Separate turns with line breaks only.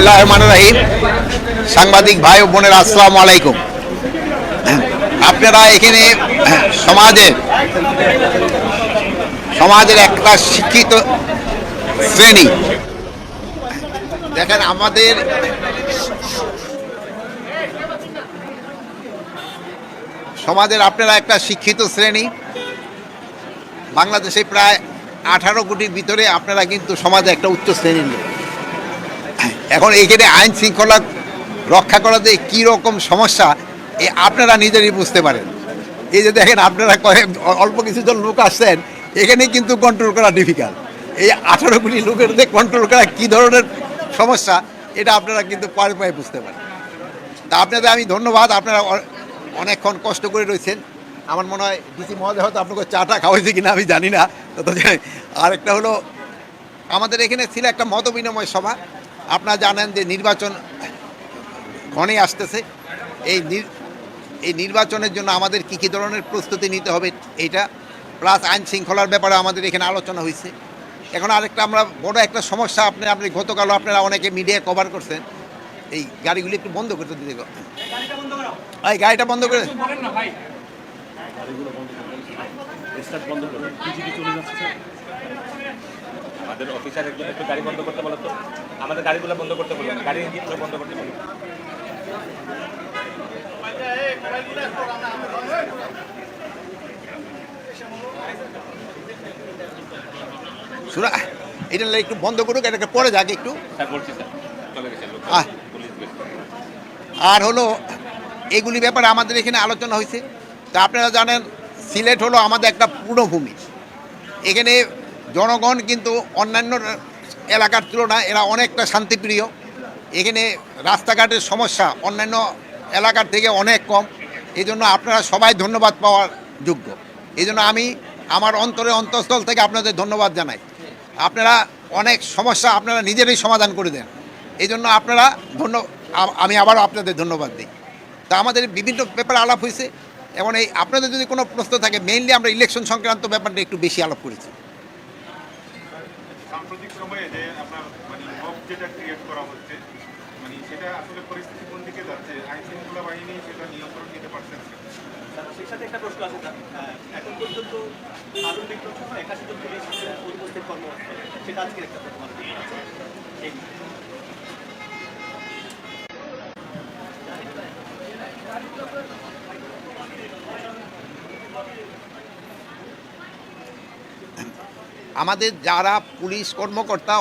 বিসমিল্লাহির রহমানির রহিম। সাংবাদিক ভাই ও বোনেরা, আসসালামু আলাইকুম। আপনারা এখানে সমাজের একটা শিক্ষিত শ্রেণী দেখেন, আমাদের সমাজের আপনারা একটা শিক্ষিত শ্রেণী। বাংলাদেশে প্রায় 18 কোটির ভিতরে আপনারা কিন্তু সমাজে একটা উচ্চ শ্রেণীর লোক। এখন এখানে আইন শৃঙ্খলা রক্ষা করাতে কী রকম সমস্যা আপনারা নিজেরই বুঝতে পারেন। এই যে দেখেন, আপনারা অল্প কিছুজন লোক আসছেন, এখানে কিন্তু কন্ট্রোল করা ডিফিকাল্ট। এই 18 কোটি লোকের যে কন্ট্রোল করা কী ধরনের সমস্যা, এটা আপনারা কিন্তু পায়ে পায়ে বুঝতে পারেন। তা আপনাদের আমি ধন্যবাদ, আপনারা অনেকক্ষণ কষ্ট করে রয়েছেন। আমার মনে হয় ডিসি মহোদয় হয়তো আপনাকে চাটা খাওয়াইছে কিনা আমি জানি না। আরেকটা হলো, আমাদের এখানে ছিল একটা মত বিনিময় সভা। আপনারা জানেন যে নির্বাচন ঘনেই আসতেছে। এই নির্বাচনের জন্য আমাদের কী কী ধরনের প্রস্তুতি নিতে হবে এইটা, প্লাস আইন শৃঙ্খলার ব্যাপারে আমাদের এখানে আলোচনা হয়েছে। এখন আরেকটা আমরা বড় একটা সমস্যা, আপনি গতকালও আপনারা অনেকে মিডিয়া কভার করছেন, এই গাড়িগুলি একটু বন্ধ করতে দিতে। ভাই গাড়িটা বন্ধ করে
আমাদের অফিসার একজন একটু গাড়ি বন্ধ করতে বলো তো, আমাদের গাড়িগুলো বন্ধ করতে বলো, গাড়ি ইঞ্জিনগুলো বন্ধ করতে বলো।
শুনা এটা একটু বন্ধ করুক, এটাকে পরে যাক একটু।
স্যার বলছি স্যার, চলে গেছে লোক, পুলিশ গেছে।
আর হলো এগুলি ব্যাপারে আমাদের এখানে আলোচনা হয়েছে। তা আপনারা জানেন, সিলেট হলো আমাদের একটা পূর্ণভূমি। এখানে জনগণ কিন্তু অন্যান্য এলাকার তুলনায় এরা অনেকটা শান্তিপ্রিয়। এখানে রাস্তাঘাটের সমস্যা অন্যান্য এলাকার থেকে অনেক কম। এই জন্য আপনারা সবাই ধন্যবাদ পাওয়ার যোগ্য। এই জন্য আমি আমার অন্তঃস্থল থেকে আপনাদের ধন্যবাদ জানাই। আপনারা অনেক সমস্যা আপনারা নিজেরাই সমাধান করে দেন। এই জন্য আপনারা আমি আবারও আপনাদের ধন্যবাদ দিই। তা আমাদের বিভিন্ন ব্যাপারে আলাপ হয়েছে। এবং এই আপনাদের যদি কোনো প্রশ্ন থাকে, মেইনলি আমরা ইলেকশন সংক্রান্ত ব্যাপারটা একটু বেশি আলাপ করেছি।
সাম্প্রতিক সময়ে যে আপনার মব যেটা ক্রিয়েট করা হচ্ছে, সেটা আসলে পরিস্থিতি কোন দিকে যাচ্ছে? আইন শৃঙ্খলা বাহিনী সেটা নিয়ন্ত্রণ নিতে পারছে না।
সেই সাথে একটা প্রশ্ন আছে, এখন পর্যন্ত আরও 81 জন পুলিশ উপস্থিত কর্মরত, সেটা আজকের একটা প্রশ্ন আছে।
আমাদের যারা পুলিশ কর্মকর্তা